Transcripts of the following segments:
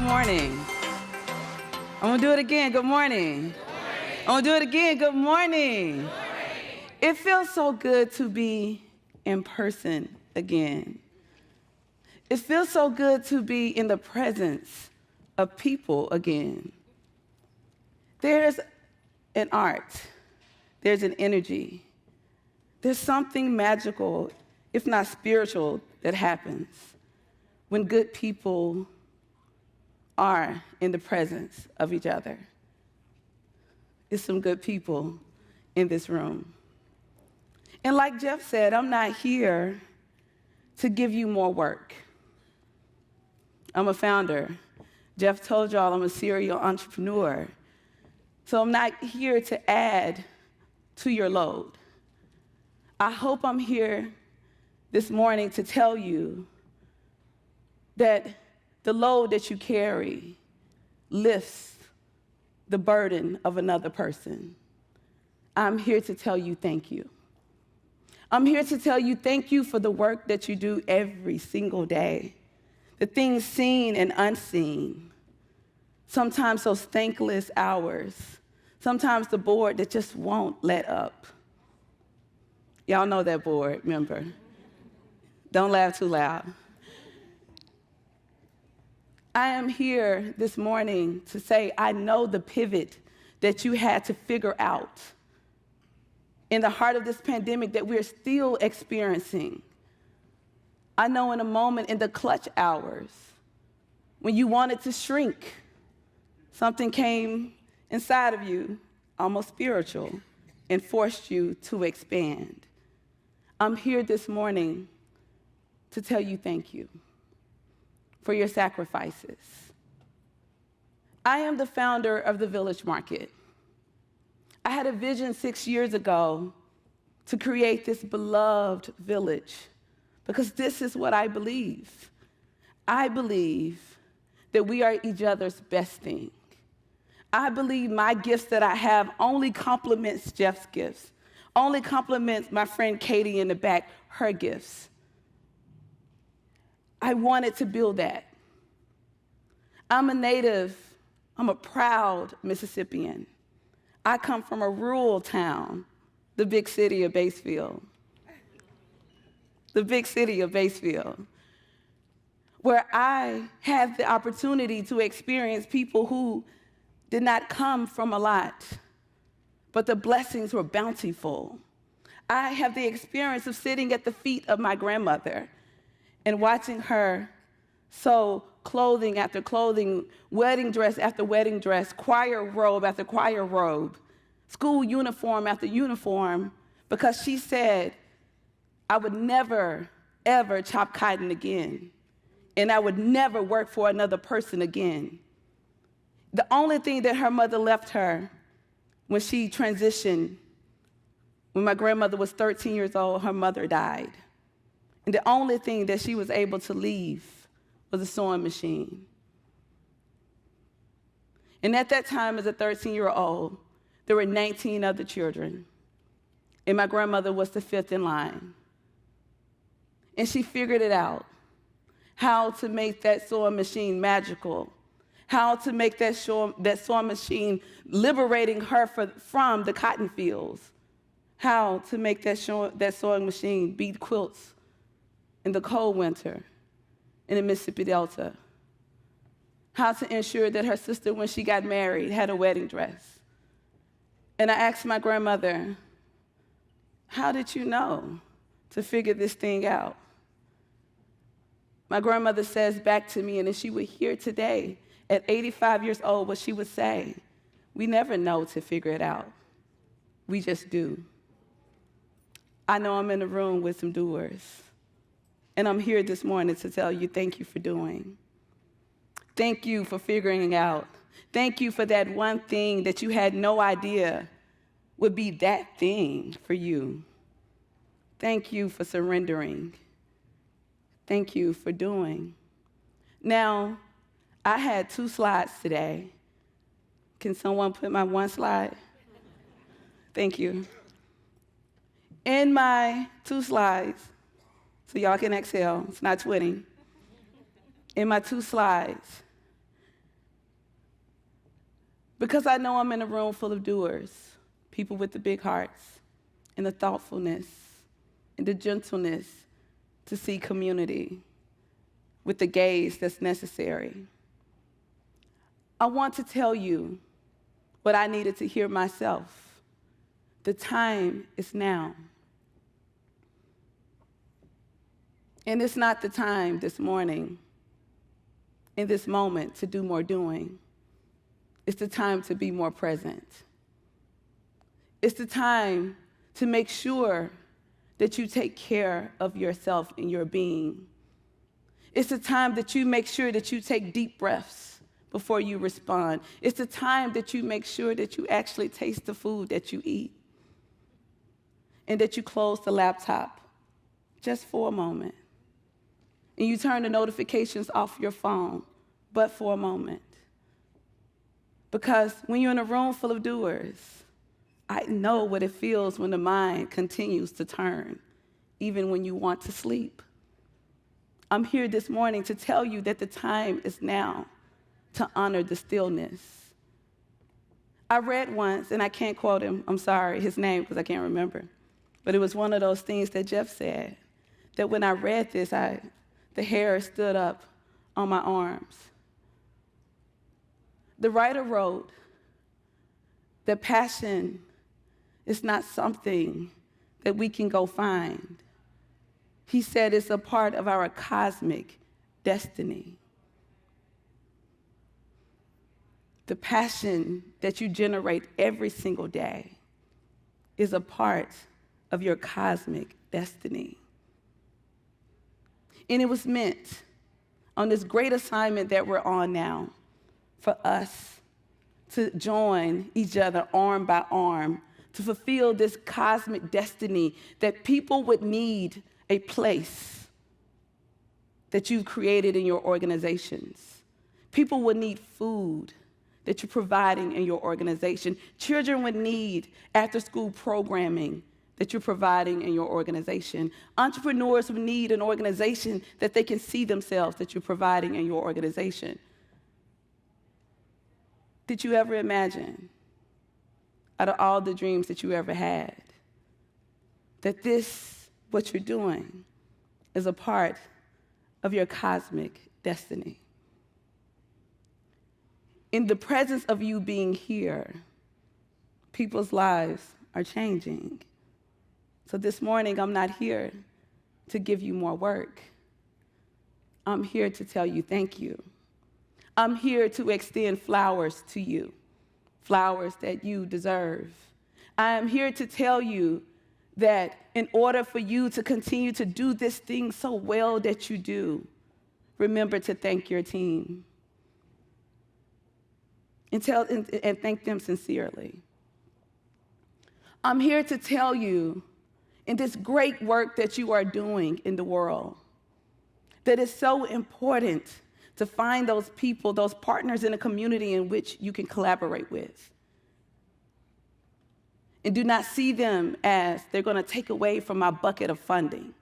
morning. I'm gonna do it again, good morning. I'm gonna do it again, good morning. It feels so good to be in person again. It feels so good to be in the presence of people again. There's an art, there's an energy, there's something magical, if not spiritual, that happens when good people are in the presence of each other. There's some good people in this room. And like Jeff said, I'm not here to give you more work. I'm a founder. Jeff told y'all I'm a serial entrepreneur. So I'm not here to add to your load. I hope I'm here this morning to tell you that the load that you carry lifts the burden of another person. I'm here to tell you thank you. I'm here to tell you thank you for the work that you do every single day, the things seen and unseen, sometimes those thankless hours, sometimes the board that just won't let up. Y'all know that board, remember? Don't laugh too loud. I am here this morning to say I know the pivot that you had to figure out in the heart of this pandemic that we're still experiencing. I know in a moment in the clutch hours when you wanted to shrink, something came inside of you, almost spiritual, and forced you to expand. I'm here this morning to tell you thank you for your sacrifices. I am the founder of the Village Market. I had a vision 6 years ago to create this beloved village because this is what I believe. I believe that we are each other's best thing. I believe my gifts that I have only complements Jeff's gifts, only complements my friend Katie in the back, her gifts. I wanted to build that. I'm a proud Mississippian. I come from a rural town, the big city of Batesville. The big city of Batesville, where I had the opportunity to experience people who did not come from a lot, but the blessings were bountiful. I have the experience of sitting at the feet of my grandmother and watching her sew clothing after clothing, wedding dress after wedding dress, choir robe after choir robe, school uniform after uniform, because she said, I would never, ever chop cotton again, and I would never work for another person again. The only thing that her mother left her when she transitioned, when my grandmother was 13 years old, her mother died. And the only thing that she was able to leave was a sewing machine. And at that time, as a 13-year-old, there were 19 other children, and my grandmother was the fifth in line. And she figured it out, how to make that sewing machine magical, how to make that sewing machine liberating her from the cotton fields, how to make that sewing machine beat quilts in the cold winter in the Mississippi Delta, how to ensure that her sister, when she got married, had a wedding dress. And I asked my grandmother, how did you know to figure this thing out? My grandmother says back to me, and if she were here today, at 85 years old, what she would say, we never know to figure it out. We just do. I know I'm in a room with some doers. And I'm here this morning to tell you thank you for doing. Thank you for figuring out. Thank you for that one thing that you had no idea would be that thing for you. Thank you for surrendering. Thank you for doing. Now, I had 2 slides today. Can someone put my 1 slide? Thank you. In my 2 slides, so y'all can exhale, it's not twitting. In my 2 slides, Because I know I'm in a room full of doers, people with the big hearts and the thoughtfulness and the gentleness to see community with the gaze that's necessary. I want to tell you what I needed to hear myself. The time is now. And it's not the time this morning, in this moment, to do more doing. It's the time to be more present. It's the time to make sure that you take care of yourself and your being. It's the time that you make sure that you take deep breaths before you respond. It's the time that you make sure that you actually taste the food that you eat and that you close the laptop just for a moment. And you turn the notifications off your phone, but for a moment. Because when you're in a room full of doers, I know what it feels when the mind continues to turn, even when you want to sleep. I'm here this morning to tell you that the time is now to honor the stillness. I read once, and I can't quote him, I'm sorry, his name, because I can't remember, but it was one of those things that Jeff said, that when I read this, the hair stood up on my arms. The writer wrote that passion is not something that we can go find. He said it's a part of our cosmic destiny. The passion that you generate every single day is a part of your cosmic destiny. And it was meant on this great assignment that we're on now for us to join each other arm by arm to fulfill this cosmic destiny that people would need a place that you've created in your organizations. People would need food that you're providing in your organization. Children would need after-school programming that you're providing in your organization. Entrepreneurs would need an organization that they can see themselves that you're providing in your organization. Did you ever imagine, out of all the dreams that you ever had, that this, what you're doing, is a part of your cosmic destiny? In the presence of you being here, people's lives are changing. So this morning, I'm not here to give you more work. I'm here to tell you thank you. I'm here to extend flowers to you, flowers that you deserve. I am here to tell you that in order for you to continue to do this thing so well that you do, remember to thank your team. And thank them sincerely. I'm here to tell you, in this great work that you are doing in the world, that it's so important to find those people, those partners in a community in which you can collaborate with. And do not see them as they're going to take away from my bucket of funding.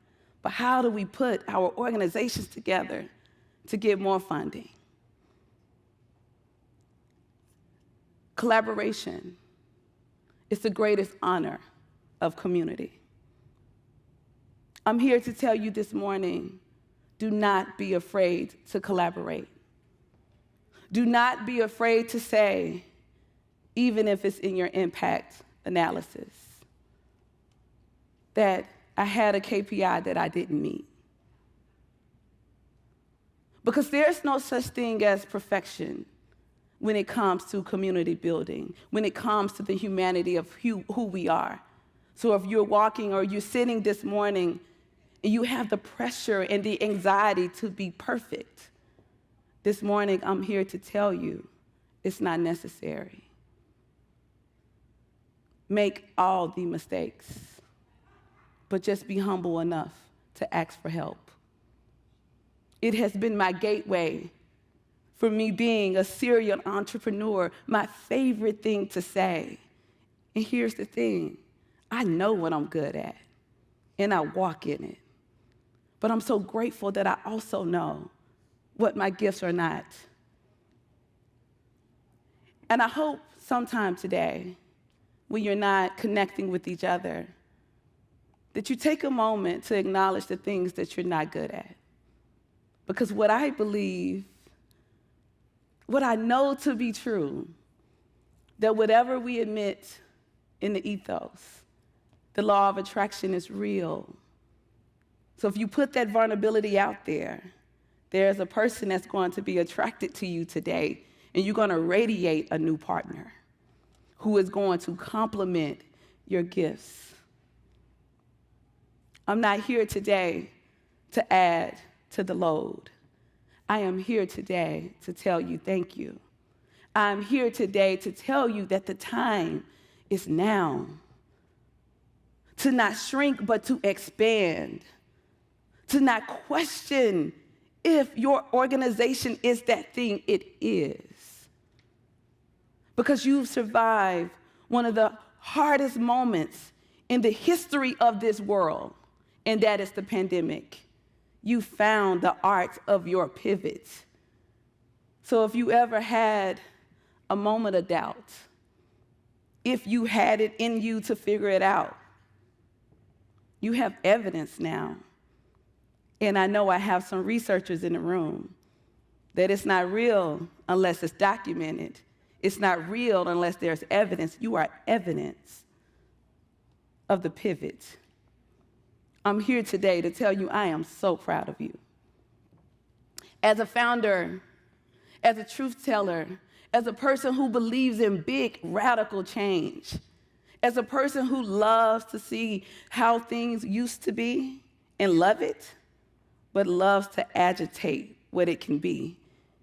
But how do we put our organizations together to get more funding? Collaboration is the greatest honor of community. I'm here to tell you this morning, do not be afraid to collaborate. Do not be afraid to say, even if it's in your impact analysis, that I had a KPI that I didn't meet. Because there's no such thing as perfection when it comes to community building, when it comes to the humanity of who we are. So if you're walking or you're sitting this morning and you have the pressure and the anxiety to be perfect, this morning I'm here to tell you it's not necessary. Make all the mistakes, but just be humble enough to ask for help. It has been my gateway for me being a serial entrepreneur, my favorite thing to say. And here's the thing, I know what I'm good at, and I walk in it. But I'm so grateful that I also know what my gifts are not. And I hope sometime today, when you're not connecting with each other, that you take a moment to acknowledge the things that you're not good at. Because what I believe, what I know to be true, that whatever we admit in the ethos, the law of attraction is real. So if you put that vulnerability out there, there's a person that's going to be attracted to you today, and you're going to radiate a new partner who is going to complement your gifts. I'm not here today to add to the load. I am here today to tell you thank you. I'm here today to tell you that the time is now. To not shrink, but to expand. To not question if your organization is that thing it is. Because you've survived one of the hardest moments in the history of this world, and that is the pandemic. You found the art of your pivot. So if you ever had a moment of doubt, if you had it in you to figure it out, you have evidence now. And I know I have some researchers in the room that it's not real unless it's documented. It's not real unless there's evidence. You are evidence of the pivot. I'm here today to tell you I am so proud of you. As a founder, as a truth teller, as a person who believes in big, radical change, as a person who loves to see how things used to be and love it, but loves to agitate what it can be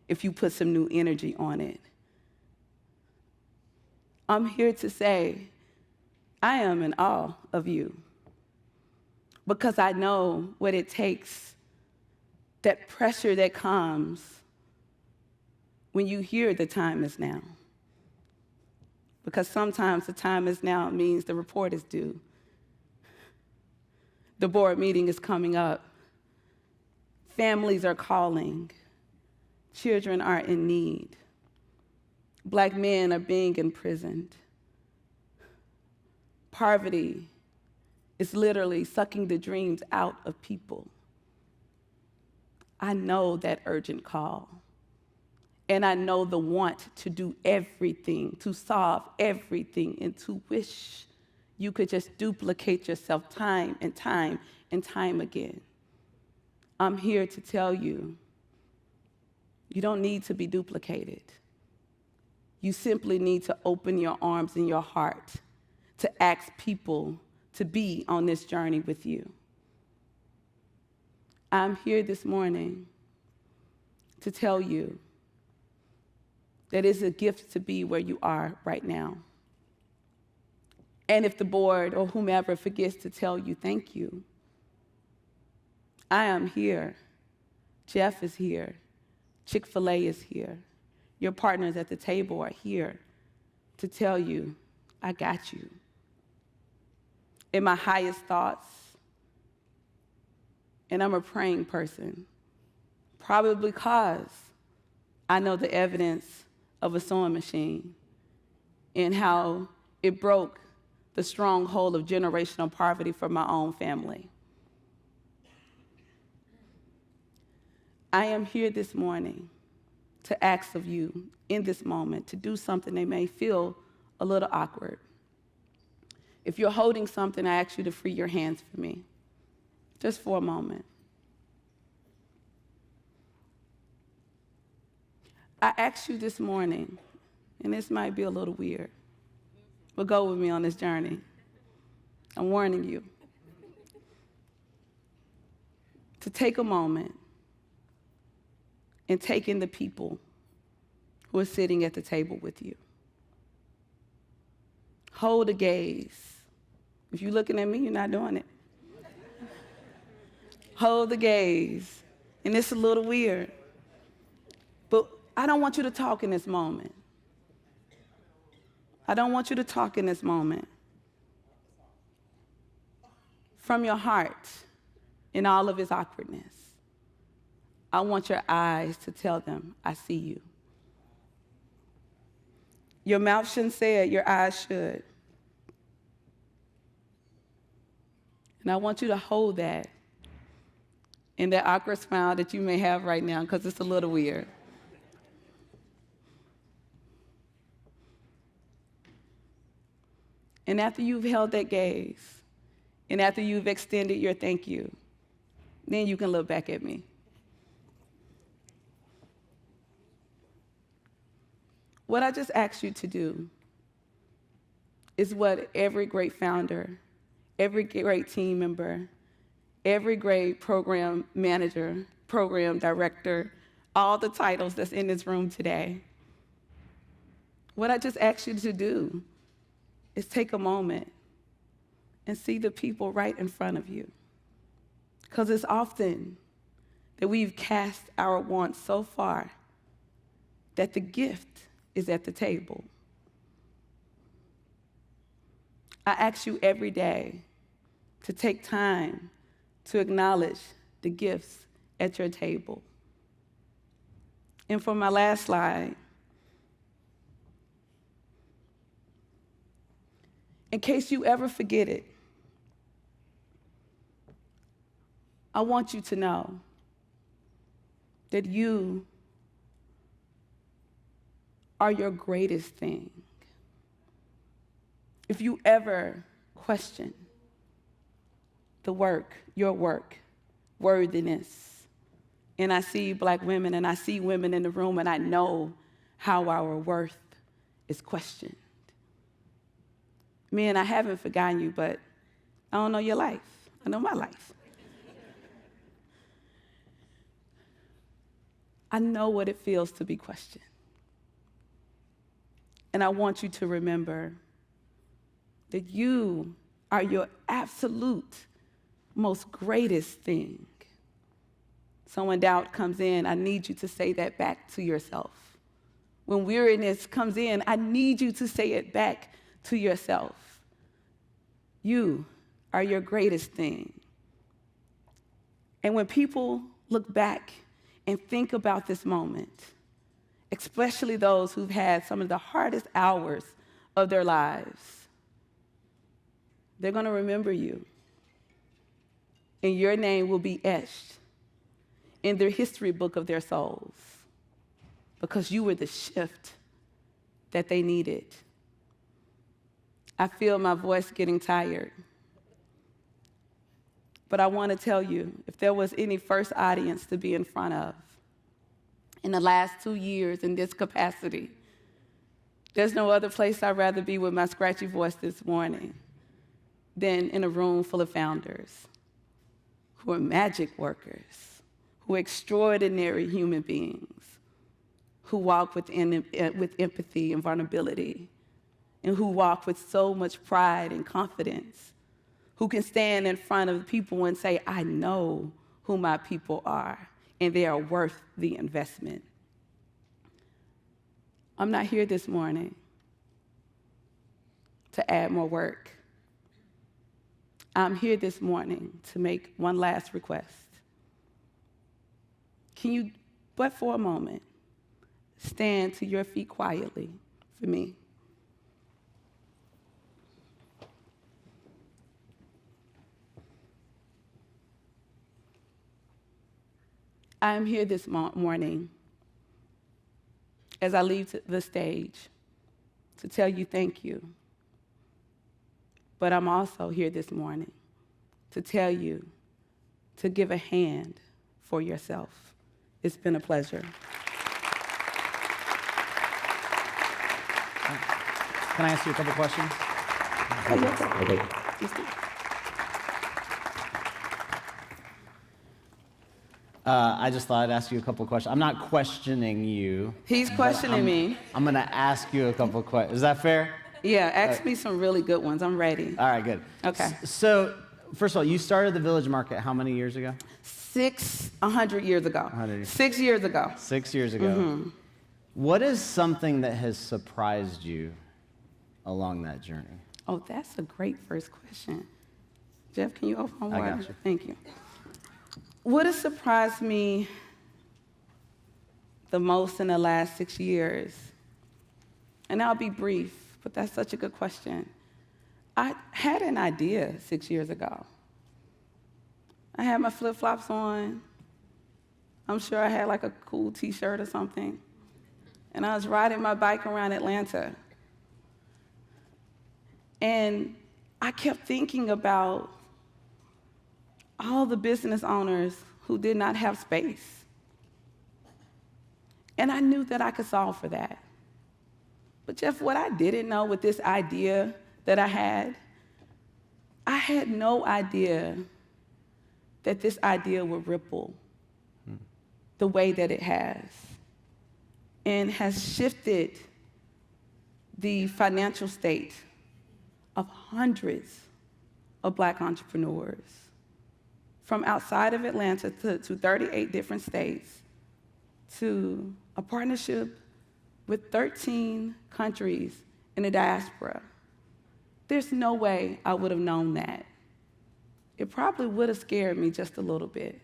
if you put some new energy on it. I'm here to say I am in awe of you because I know what it takes, that pressure that comes when you hear the time is now. Because sometimes the time is now means the report is due. The board meeting is coming up. Families are calling. Children are in need. Black men are being imprisoned. Poverty is literally sucking the dreams out of people. I know that urgent call. And I know the want to do everything, to solve everything, and to wish you could just duplicate yourself time and time and time again. I'm here to tell you, you don't need to be duplicated. You simply need to open your arms and your heart to ask people to be on this journey with you. I'm here this morning to tell you that it's a gift to be where you are right now. And if the board or whomever forgets to tell you thank you, I am here. Jeff is here. Chick-fil-A is here. Your partners at the table are here to tell you, I got you. In my highest thoughts, and I'm a praying person, probably because I know the evidence of a sewing machine and how it broke the stronghold of generational poverty for my own family. I am here this morning to ask of you in this moment to do something that may feel a little awkward. If you're holding something, I ask you to free your hands for me, just for a moment. I ask you this morning, and this might be a little weird, but go with me on this journey. I'm warning you. To take a moment and take in the people who are sitting at the table with you. Hold a gaze. If you're looking at me, you're not doing it. Hold the gaze. And it's a little weird, but I don't want you to talk in this moment. I don't want you to talk in this moment. From your heart, in all of its awkwardness, I want your eyes to tell them, I see you. Your mouth shouldn't say it, your eyes should. And I want you to hold that in that awkward smile that you may have right now, because it's a little weird. And after you've held that gaze, and after you've extended your thank you, then you can look back at me. What I just asked you to do is what every great founder, every great team member, every great program manager, program director, all the titles that's in this room today, what I just asked you to do is take a moment and see the people right in front of you. Because it's often that we've cast our wants so far that the gift is at the table. I ask you every day to take time to acknowledge the gifts at your table. And for my last slide, in case you ever forget it, I want you to know that you are your greatest thing. If you ever question the work, your work, worthiness, and I see Black women and I see women in the room and I know how our worth is questioned. Man, I haven't forgotten you, but I don't know your life. I know my life. I know what it feels to be questioned. And I want you to remember that you are your absolute most greatest thing. So when doubt comes in, I need you to say that back to yourself. When weariness comes in, I need you to say it back to yourself. You are your greatest thing. And when people look back and think about this moment, especially those who've had some of the hardest hours of their lives, they're going to remember you. And your name will be etched in the history book of their souls because you were the shift that they needed. I feel my voice getting tired. But I want to tell you, if there was any first audience to be in front of in the last 2 years in this capacity, there's no other place I'd rather be with my scratchy voice this morning than in a room full of founders who are magic workers, who are extraordinary human beings, who walk with empathy and vulnerability, and who walk with so much pride and confidence, who can stand in front of people and say, I know who my people are, and they are worth the investment. I'm not here this morning to add more work. I'm here this morning to make one last request. Can you, but for a moment, stand to your feet quietly for me? I am here this morning as I leave the stage to tell you thank you. But I'm also here this morning to tell you to give a hand for yourself. It's been a pleasure. Can I ask you a couple questions? I just thought I'd ask you a couple questions. I'm not questioning you. He's questioning me. I'm going to ask you a couple questions. Is that fair? Yeah, ask me some really good ones. I'm ready. All right, good. Okay. So, first of all, you started the Village Market how many years ago? 100 years ago. 100. 6 years ago. 6 years ago. Mm-hmm. What is something that has surprised you along that journey? Oh, that's a great first question. Jeff, can you open my water? I got you. Thank you. What has surprised me the most in the last 6 years And I'll be brief, but that's such a good question. I had an idea 6 years ago. I had my flip-flops on. I'm sure I had like a cool t-shirt or something. And I was riding my bike around Atlanta. And I kept thinking about all the business owners who did not have space. And I knew that I could solve for that. But Jeff, what I didn't know with this idea that I had no idea that this idea would ripple the way that it has, and has shifted the financial state of hundreds of Black entrepreneurs from outside of Atlanta to 38 different states, to a partnership with 13 countries in the diaspora. There's no way I would have known that. It probably would have scared me just a little bit.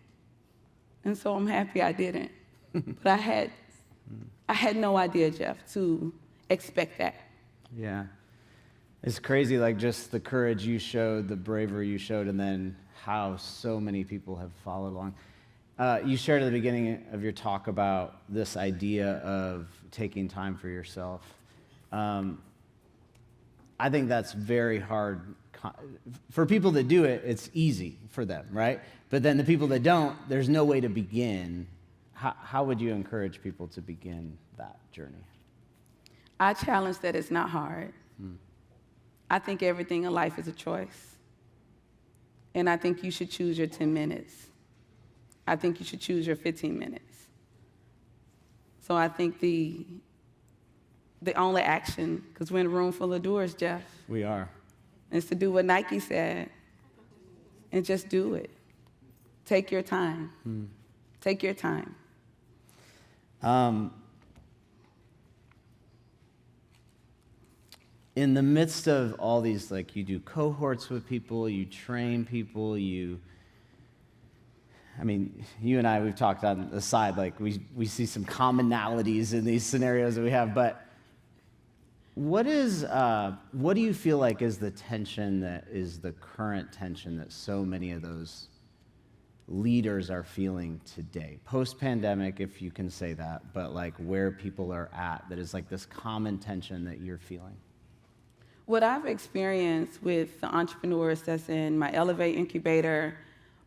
And so I'm happy I didn't. But I had no idea, Jeff, to expect that. Yeah. It's crazy, like just the courage you showed, the bravery you showed, and then how so many people have followed along. You shared at the beginning of your talk about this idea of taking time for yourself. I think that's very hard. For people that do it, it's easy for them, right? But then the people that don't, there's no way to begin. How would you encourage people to begin that journey? I challenge that it's not hard. I think everything in life is a choice. And I think you should choose your 10 minutes. I think you should choose your 15 minutes. So I think the only action, because we're in a room full of doers, Jeff. We are. Is to do what Nike said and just do it. Take your time. Take your time. In the midst of all these, like you do cohorts with people, you train people, you and I, we've talked on the side, like we see some commonalities in these scenarios that we have, but what do you feel like is the tension that is the current tension that so many of those leaders are feeling today? Post-pandemic, if you can say that, but like where people are at, that is like this common tension that you're feeling. What I've experienced with the entrepreneurs that's in my Elevate incubator,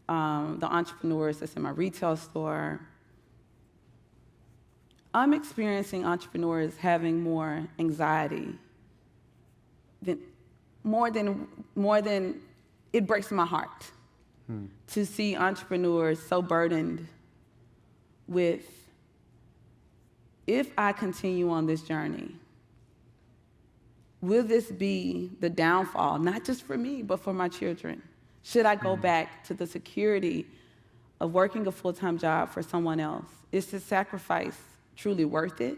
the entrepreneurs that's in my retail store, I'm experiencing entrepreneurs having more anxiety more than it breaks my heart to see entrepreneurs so burdened with, if I continue on this journey, will this be the downfall, not just for me, but for my children? Should I go back to the security of working a full-time job for someone else? Is the sacrifice truly worth it?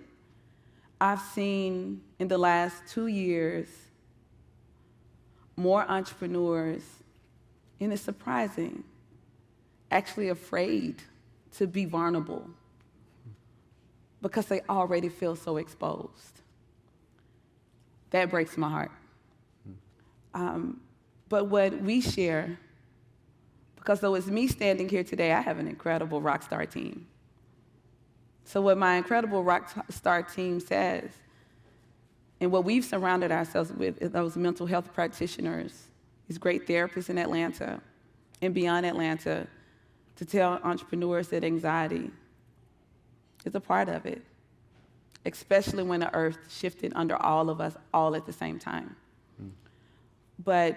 I've seen in the last 2 years more entrepreneurs, and it's surprising, actually afraid to be vulnerable because they already feel so exposed. That breaks my heart. But what we share, because though it's me standing here today, I have an incredible rock star team. So what my incredible rock star team says, and what we've surrounded ourselves with, is those mental health practitioners, these great therapists in Atlanta and beyond Atlanta, to tell entrepreneurs that anxiety is a part of it, especially when the earth shifted under all of us all at the same time. But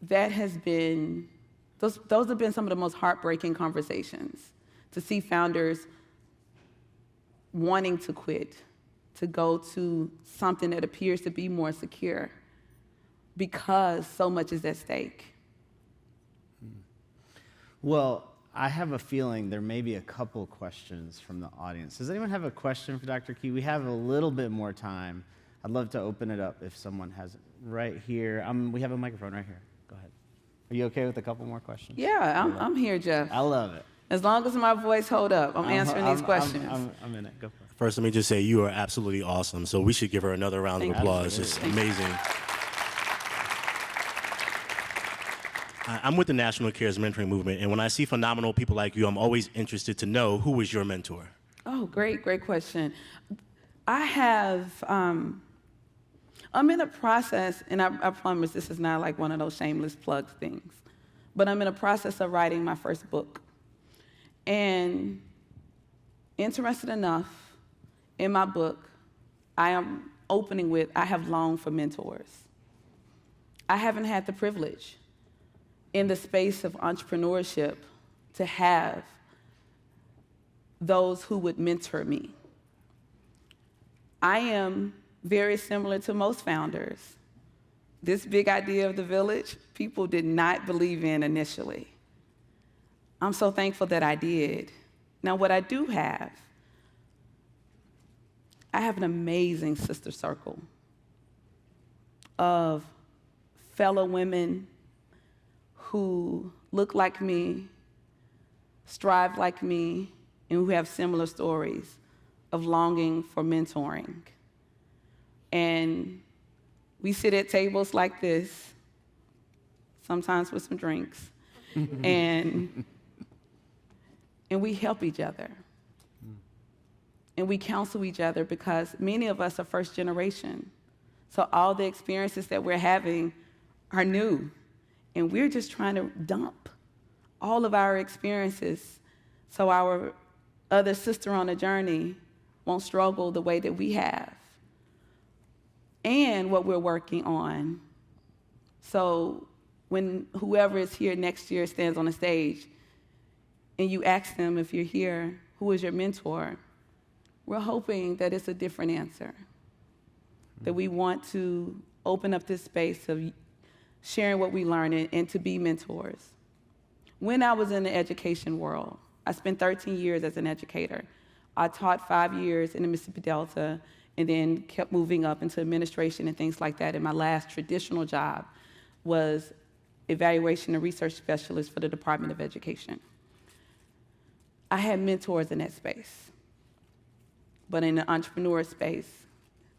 that has been, those have been some of the most heartbreaking conversations, to see founders wanting to quit, to go to something that appears to be more secure because so much is at stake. Well, I have a feeling there may be a couple questions from the audience. Does anyone have a question for Dr. Key? We have a little bit more time. I'd love to open it up if someone has it right here. We have a microphone right here. Go ahead. Are you okay with a couple more questions? Yeah, I'm here, Jeff. I love it. As long as my voice hold up, I'm answering these questions. I'm in it. Go for it. First, let me just say you are absolutely awesome. So we should give her another round of applause. It's amazing. I'm with the National Cares Mentoring Movement, and when I see phenomenal people like you, I'm always interested to know who was your mentor. Oh, great question. I'm in a process, and I promise this is not like one of those shameless plugs things, but I'm in a process of writing my first book. And interested enough, in my book, I am opening with, I have longed for mentors. I haven't had the privilege in the space of entrepreneurship to have those who would mentor me. I am very similar to most founders. This big idea of the village, people did not believe in initially. I'm so thankful that I did. Now, what I do have, I have an amazing sister circle of fellow women who look like me, strive like me, and who have similar stories of longing for mentoring. And we sit at tables like this, sometimes with some drinks, and we help each other. And we counsel each other because many of us are first generation. So all the experiences that we're having are new. And we're just trying to dump all of our experiences so our other sister on the journey won't struggle the way that we have. And what we're working on. So when whoever is here next year stands on the stage and you ask them if you're here, who is your mentor? We're hoping that it's a different answer. That we want to open up this space of sharing what we learn and to be mentors. When I was in the education world, I spent 13 years as an educator. I taught 5 years in the Mississippi Delta and then kept moving up into administration and things like that. And my last traditional job was evaluation and research specialist for the Department of Education. I had mentors in that space. But in the entrepreneur space,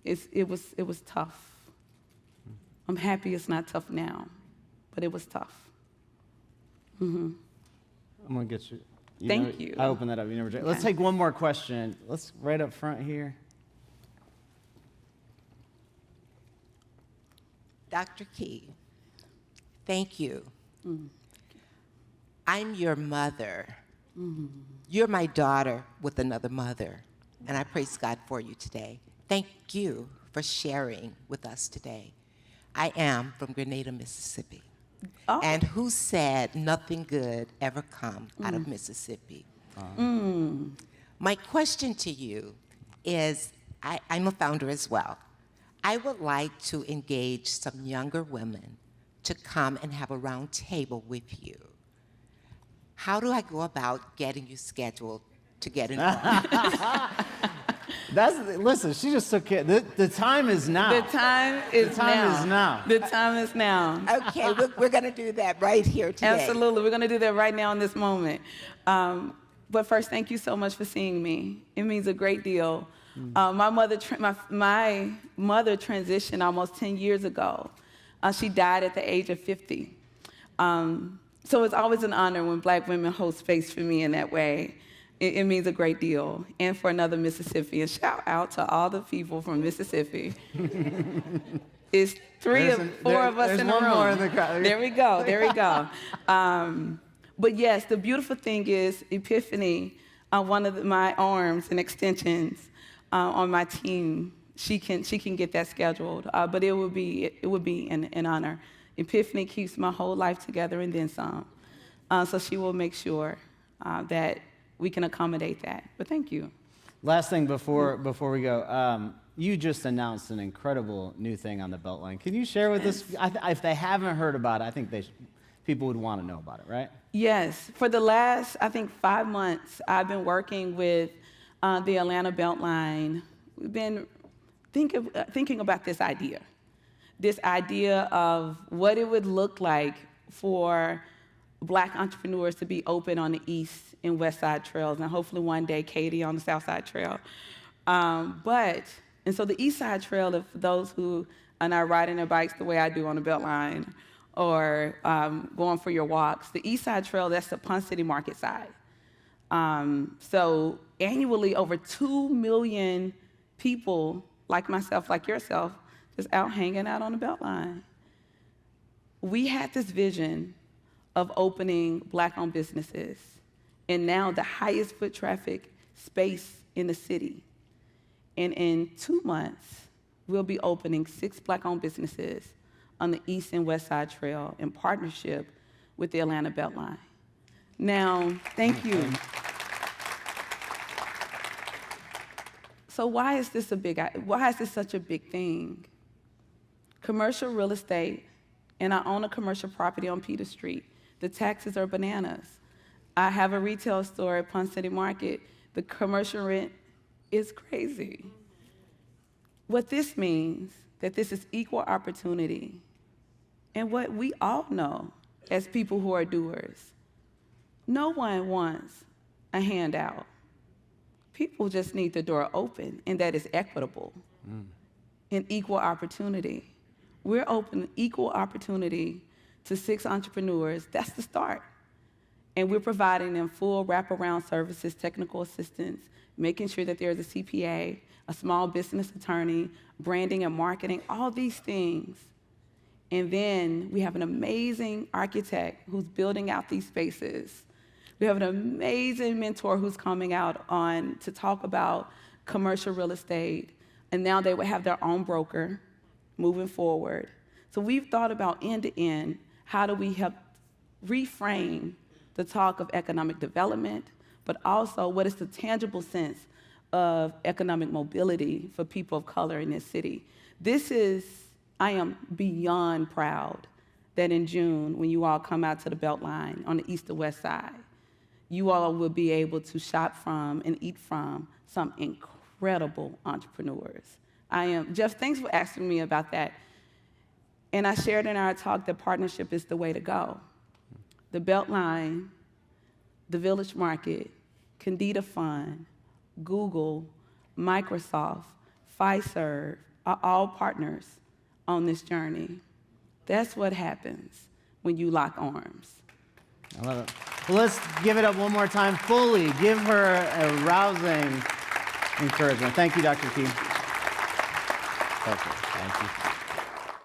it was tough. I'm happy it's not tough now, but it was tough. Mm-hmm. I'm gonna get you. Thank you. I opened that up. You never. Okay. Let's take one more question. Let's right up front here. Dr. Key, thank you. Mm-hmm. I'm your mother. Mm-hmm. You're my daughter with another mother, and I praise God for you today. Thank you for sharing with us today. I am from Grenada, Mississippi. Oh. And who said nothing good ever come out of Mississippi? My question to you is, I'm a founder as well. I would like to engage some younger women to come and have a round table with you. How do I go about getting you scheduled to get involved? Listen, she just took it. The time is now. The time is now. The time is now. Okay, we're going to do that right here today. Absolutely. We're going to do that right now in this moment. But first, thank you so much for seeing me. It means a great deal. My mother transitioned almost 10 years ago. She died at the age of 50. So it's always an honor when Black women hold space for me in that way. It means a great deal. And for another Mississippian, shout out to all the people from Mississippi. It's four of us in the room. There's one more in the crowd. There we go. But yes, the beautiful thing is Epiphany, one of my arms and extensions on my team, she can get that scheduled. But it would be an honor. Epiphany keeps my whole life together and then some. So she will make sure that we can accommodate that. But thank you. Last thing before we go, you just announced an incredible new thing on the Beltline. Can you share with us? If they haven't heard about it, I think people would want to know about it, right? Yes. For the last, 5 months, I've been working with the Atlanta Beltline. We've been thinking about this idea of what it would look like for Black entrepreneurs to be open on the East and West Side trails, and hopefully one day Katie on the South Side Trail. And so the East Side Trail, for those who are not riding their bikes the way I do on the Beltline, or going for your walks, the East Side Trail, that's the Ponce City Market side. So annually, over 2 million people, like myself, like yourself, just out hanging out on the Beltline. We had this vision of opening Black-owned businesses, and now the highest foot traffic space in the city. And in 2 months, we'll be opening 6 Black-owned businesses on the East and West Side Trail in partnership with the Atlanta Beltline. Now, thank you. So why is this such a big thing? Commercial real estate, and I own a commercial property on Peter Street. The taxes are bananas. I have a retail store at Ponce City Market. The commercial rent is crazy. What this means, that this is equal opportunity. And what we all know as people who are doers, no one wants a handout. People just need the door open, and that is equitable and equal opportunity. We're open equal opportunity to 6 entrepreneurs. That's the start. And we're providing them full wraparound services, technical assistance, making sure that there's a CPA, a small business attorney, branding and marketing, all these things. And then we have an amazing architect who's building out these spaces. We have an amazing mentor who's coming out on to talk about commercial real estate. And now they will have their own broker moving forward. So we've thought about end to end, how do we help reframe the talk of economic development, but also what is the tangible sense of economic mobility for people of color in this city. I am beyond proud that in June, when you all come out to the Beltline on the East and West Side, you all will be able to shop from and eat from some incredible entrepreneurs. Jeff, thanks for asking me about that. And I shared in our talk that partnership is the way to go. The Beltline, the Village Market, Candida Fund, Google, Microsoft, Fiserv are all partners on this journey. That's what happens when you lock arms. I love it. Well, let's give it up one more time fully. Give her a rousing encouragement. Thank you, Dr. Key. Thank you.